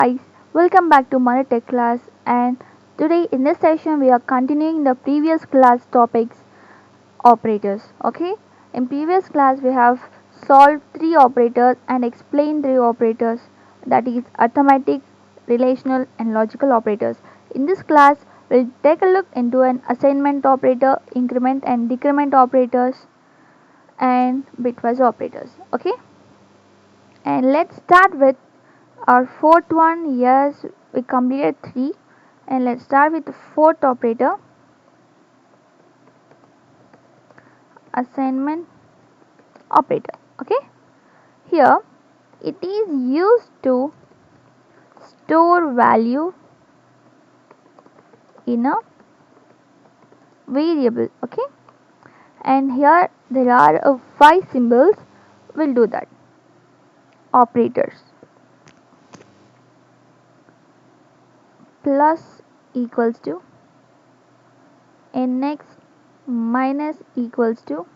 guys, welcome back to Mother Tech class, and today in this session we are continuing the previous class topics operators. Okay, in previous class we have solved three operators and explained three operators, that is arithmetic, relational and logical operators. In this class we'll take a look into an assignment operator, increment and decrement operators and bitwise operators. Okay, and let's start with our fourth one. Yes, we completed three, and let's start with the fourth operator, assignment operator. Okay, here it is used to store value in a variable. Okay, and here there are five symbols. We'll do that. Operators: plus equals to, and next minus equals to.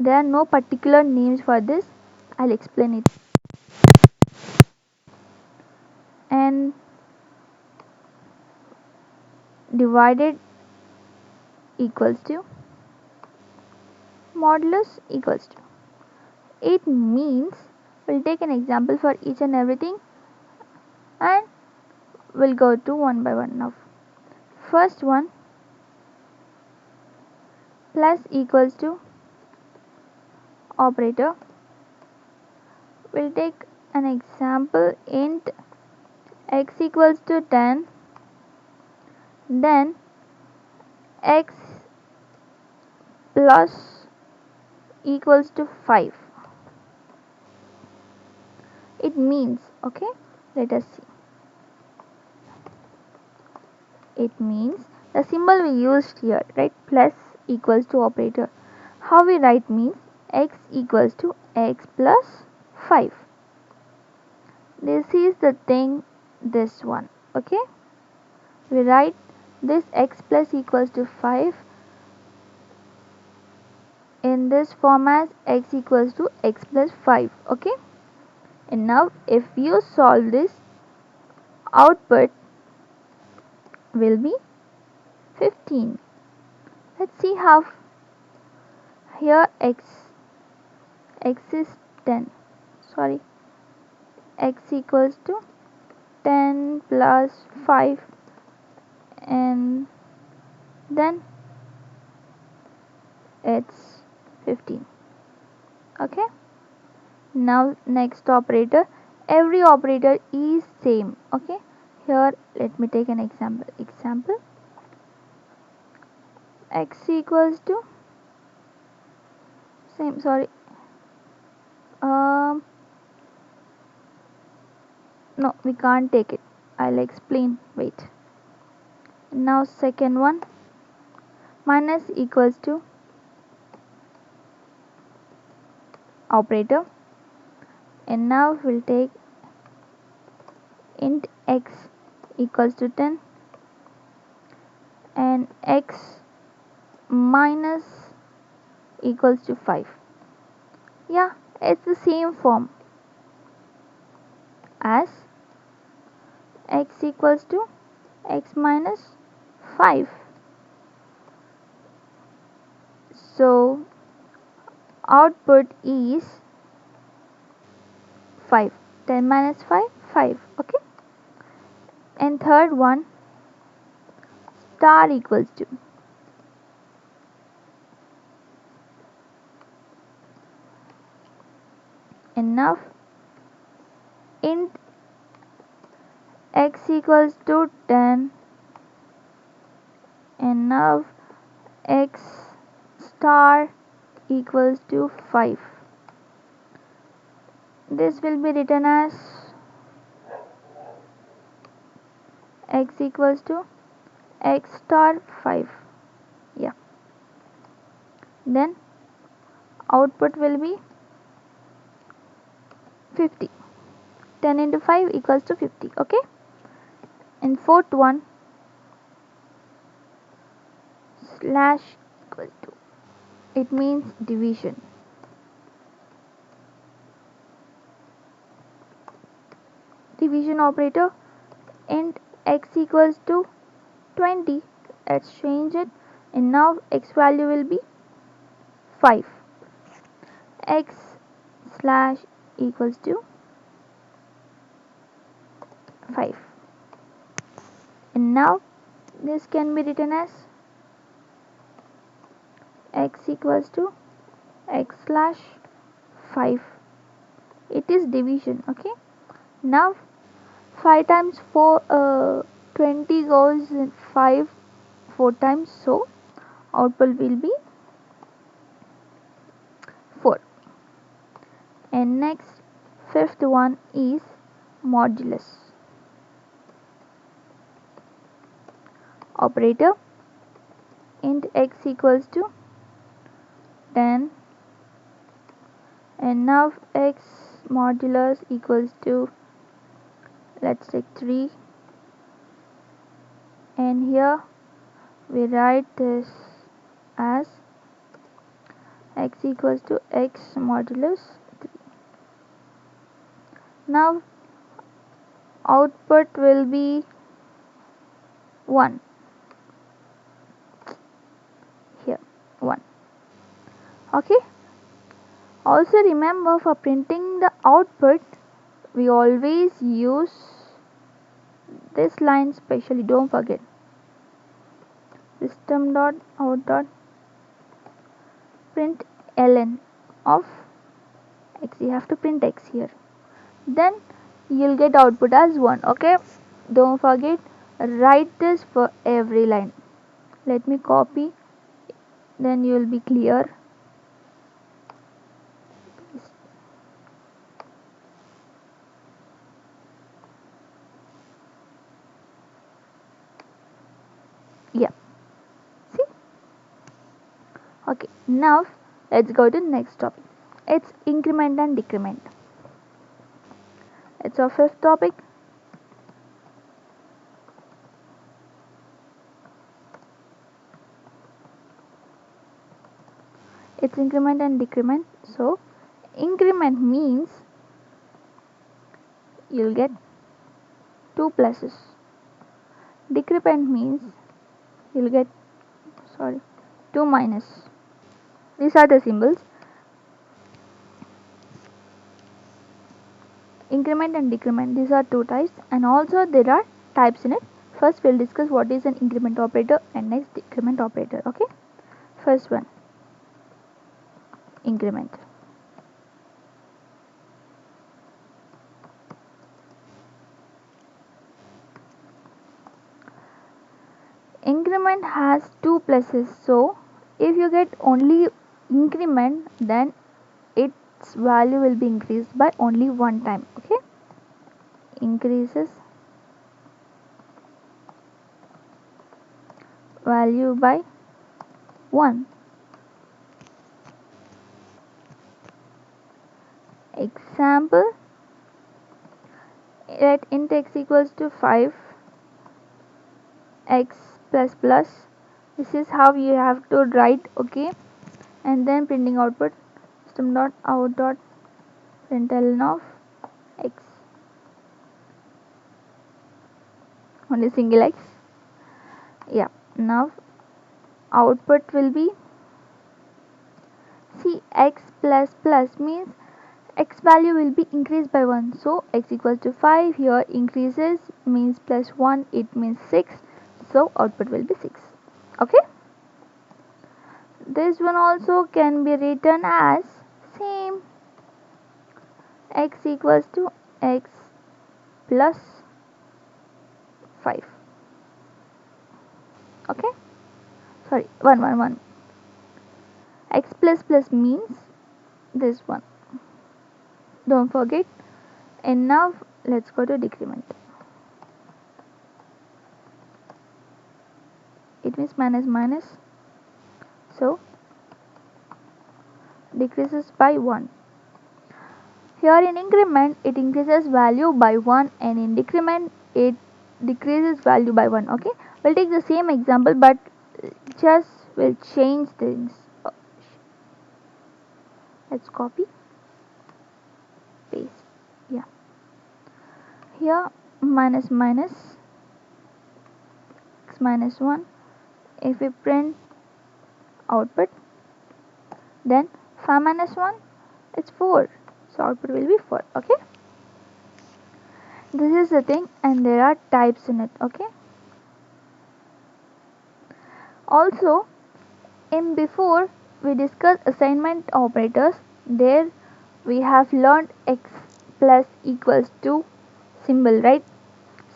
There are no particular names for this. I'll explain it. And divided equals to, modulus equals to. It means we'll take an example for each and everything and we'll go to one by one now. First one, plus equals to operator. We'll take an example, int x equals to 10, then x plus equals to 5. It means, okay, let us see. It means the symbol we used here, right? Plus equals to operator. How we write means x equals to x plus 5. This is the thing, this one. Okay, we write this x plus equals to 5 in this form as x equals to x plus 5. Okay, and now if you solve this, output will be 15. Let's see how. Here x is 10, sorry, x equals to 10 plus 5, and then it's 15. Okay, now next operator, every operator is same. Okay, here let me take an example x equals to same, sorry, um no, we can't take it. I'll explain, wait. Now second one, minus equals to operator, and now we'll take int x equals to 10 and x minus equals to 5. Yeah, it's the same form as x equals to x minus 5. So output is 5. 10 minus 5, 5. Okay, and third one, star equals to, and now int x equals to 10 and now x star equals to 5. This will be written as x equals to x star 5. Yeah, then output will be 50. 10 into 5 equals to 50. Okay, and fourth one, slash equals to, it means division. division operator. Int x equals to 20. Let's change it, and now x value will be 5. X slash equals to 5, and now this can be written as x equals to x slash 5. It is division. Okay, now 5 times 4, 20 goes in 5 4 times, so output will be 4. And next, fifth one is modulus operator. Int x equals to 10, and now x modulus equals to, let's take 3, and here we write this as x equals to x modulus 3. Now output will be 1. Here 1. Okay, also remember, for printing the output we always use this line specially. Don't forget, system dot out dot print ln of x. You have to print x here, then you'll get output as 1. Okay, don't forget, write this for every line. Let me copy, then you will be clear. Yeah, see. Okay, now let's go to next topic. It's increment and decrement. It's our fifth topic. It's increment and decrement. So increment means you'll get 2 pluses. Decrement means you'll get 2 minus. These are the symbols. Increment and decrement, these are 2 types, and also there are types in it. First we'll discuss what is an increment operator and next decrement operator. Okay, first one, increment. Increment has 2 pluses, so if you get only increment, then its value will be increased by only one time. Okay, increases value by 1. Example, let int x equals to 5 x plus plus. This is how you have to write. Okay, and then printing output, system dot out dot println of x, only single x. Yeah, now output will be, see, x plus plus means x value will be increased by 1, so x equals to 5, here increases means plus 1, it means 6, so output will be 6. Okay, this one also can be written as same, x equals to x plus 5. Okay, sorry, 1 x plus plus means this one, don't forget. And now let's go to decrement. It means minus minus, so decreases by 1. Here in increment it increases value by 1, and in decrement it decreases value by 1. Okay, we'll take the same example, but just we'll change things. Let's copy, paste. Yeah, here minus minus x minus 1. If we print output, then 5 minus 1 is 4, so output will be 4. Okay, this is the thing, and there are types in it. Okay, also in before we discussed assignment operators, there we have learned x plus equals to symbol, right?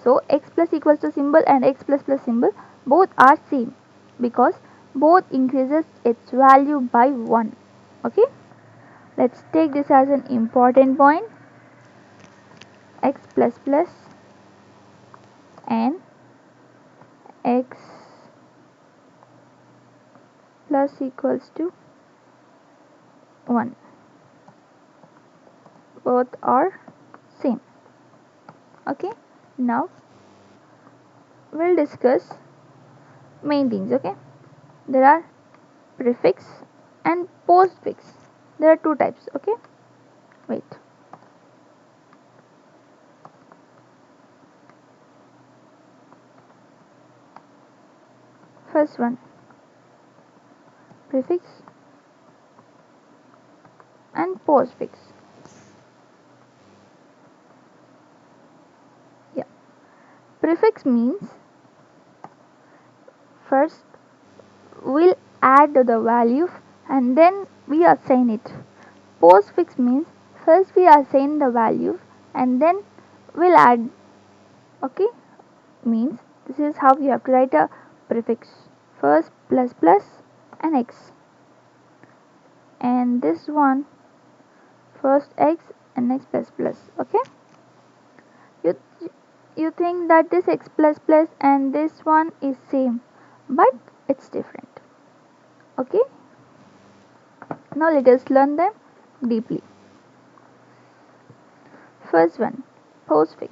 So x plus equals to symbol and x plus plus symbol both are same because both increases its value by 1. Okay, let's take this as an important point. X plus plus and x plus equals to 1, both are same. Okay, now we'll discuss main things. Okay, there are prefix and postfix. There are two types. Okay, wait. First one, prefix and postfix. Yeah, prefix means first we'll add the value and then we assign it. Postfix means first we assign the value and then we'll add. Okay, means this is how you have to write a prefix. First plus plus and x, and this one first x and x plus plus. Okay, you you think that this x plus plus and this one is same, but it's different. Okay, now let us learn them deeply. First one, postfix.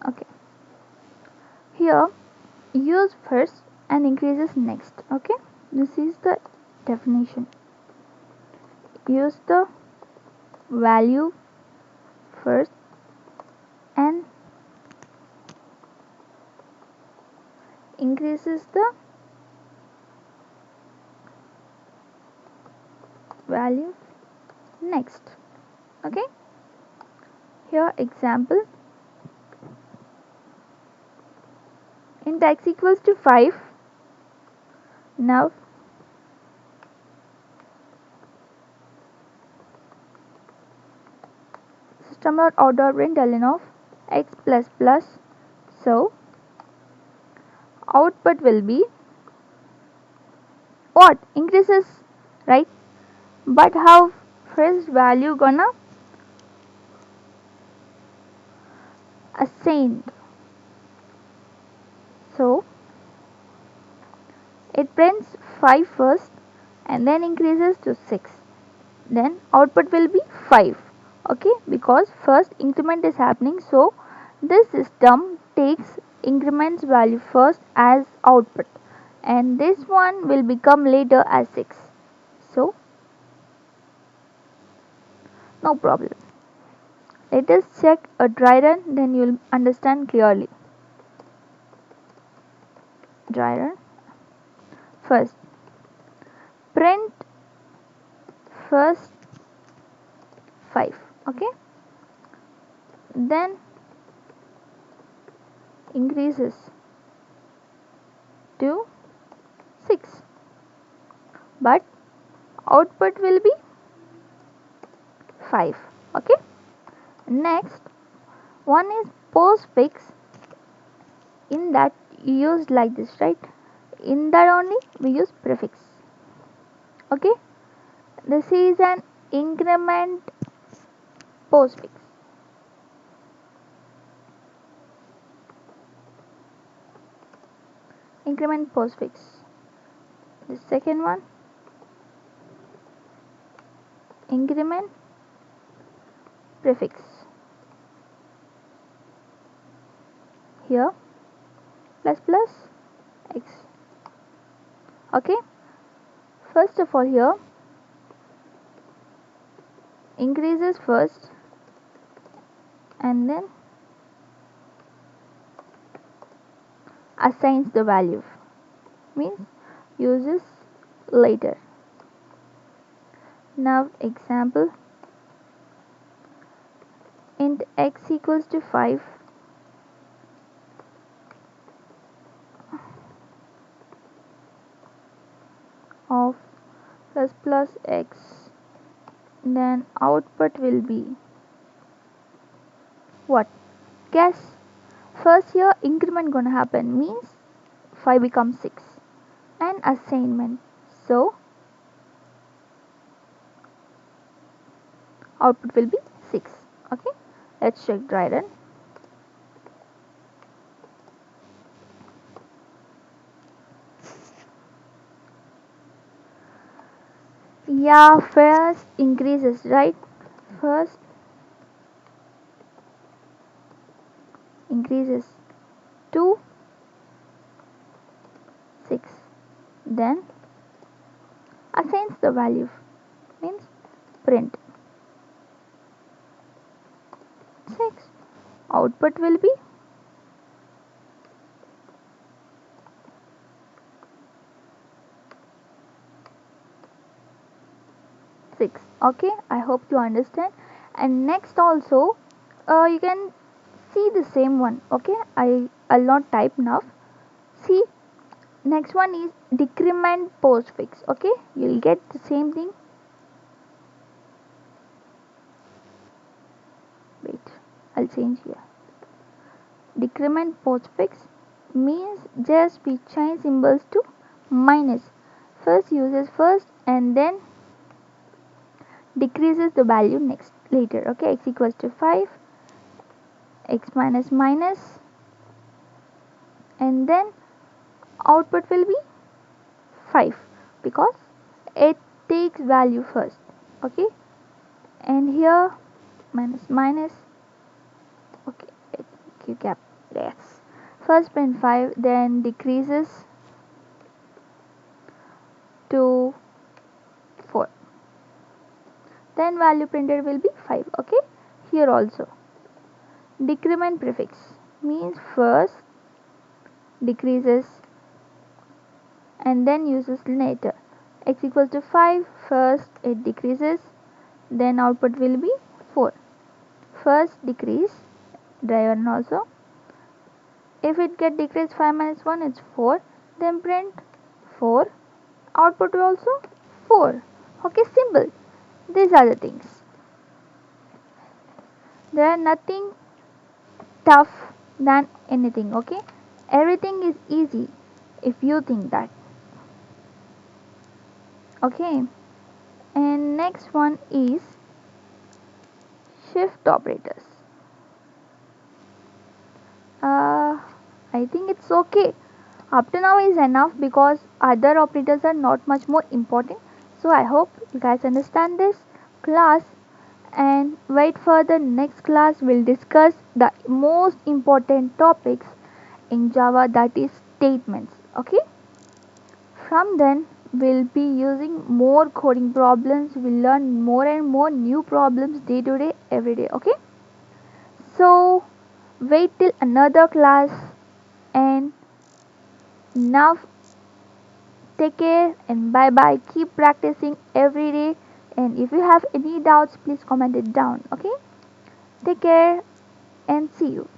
Okay, here use first and increases next. Okay, this is the definition. Use the value first and increases the value next. Okay, here example, int x equals to 5. Now system.out.println of x plus plus, so output will be what? Increases, right? But how first value gonna assigned? So it prints 5 first and then increases to 6, then output will be 5. Okay, because first increment is happening, so this system takes increments value first as output and this one will become later as 6, so no problem. Let us check a dry run, then you will understand clearly. Dry run. First print first 5. Okay, then increases to 6, but output will be 5. Okay, next one is postfix. In that used like this, right? In that only we use prefix. Okay, this is an increment postfix. Increment postfix. The second one, increment prefix. Here plus plus x. Okay, first of all here increases first and then assigns the value, means uses later. Now example, int x equals to 5 of plus plus x, then output will be what? Guess. First here increment gonna happen, means 5 becomes 6, and assignment, so output will be 6. Okay, let's check dry run. Yeah, first increases, right? First increases to 6, then assigns the value, means print 6, output will be 6. Okay, I hope you understand. And next also you can see the same one. Okay, I'll not type now. See, next one is decrement postfix. Okay, you'll get the same thing. Wait, I'll change here. Decrement postfix means just we change symbols to minus. First uses first and then decreases the value next later. Okay, x equals to 5, x minus minus, and then output will be 5 because it takes value first. Okay, and here minus minus. Okay, you cap, yes, first print 5, then decreases to 4, then value printed will be 5. Okay, here also decrement prefix means first decreases and then uses later. X equals to 5, first it decreases, then output will be 4. First decrease, driver also. If it get decreased 5 minus 1, it's 4. Then print 4. Output will also 4. Okay, simple. These are the things. There are nothing tough than anything. Okay, everything is easy if you think that. Okay, and next one is shift operators. I think it's okay. Up to now is enough because other operators are not much more important. So I hope you guys understand this class and wait for the next class. We'll discuss the most important topics in Java, that is statements. Okay. From then we'll be using more coding problems. We'll learn more and more new problems day to day, every day. Okay. So wait till another class, and now take care and bye bye. Keep practicing every day, and if you have any doubts please comment it down. Okay, take care and see you.